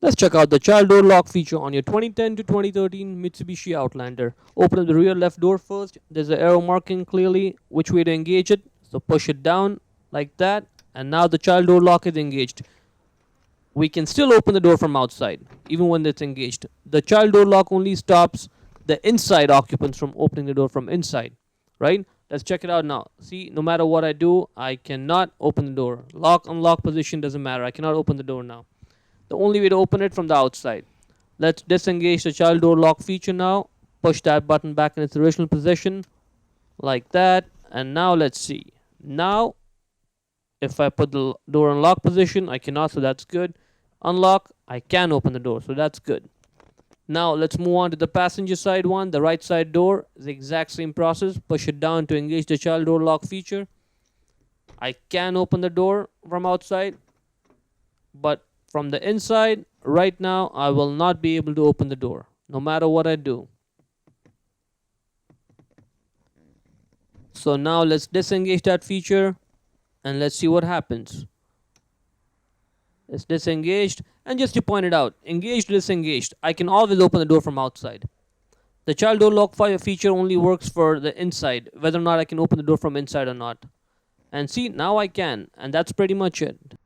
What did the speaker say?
Let's check out the child door lock feature on your 2010 to 2013 Mitsubishi Outlander. Open up the rear left door first. There's an arrow marking clearly which way to engage it. So push it down like that. And now the child door lock is engaged. We can still open the door from outside even when it's engaged. The child door lock only stops the inside occupants from opening the door from inside, right? Let's check it out now. See, no matter what I do, I cannot open the door. Lock, unlock position doesn't matter. I cannot open the door now. The only way to open it from the outside. Let's disengage the child door lock feature now. Push that button back in its original position like that. And now let's see. Now, if I put the door in lock position, I cannot, so that's good. Unlock, I can open the door, so that's good. Now let's move on to the passenger side one. The right side door is the exact same process. Push it down to engage the child door lock feature. I can open the door from outside, but from the inside, right now, I will not be able to open the door, no matter what I do. So now let's disengage that feature and let's see what happens. It's disengaged, and just to point it out, engaged, disengaged, I can always open the door from outside. The child door lock feature only works for the inside, whether or not I can open the door from inside or not. And see, now I can, and that's pretty much it.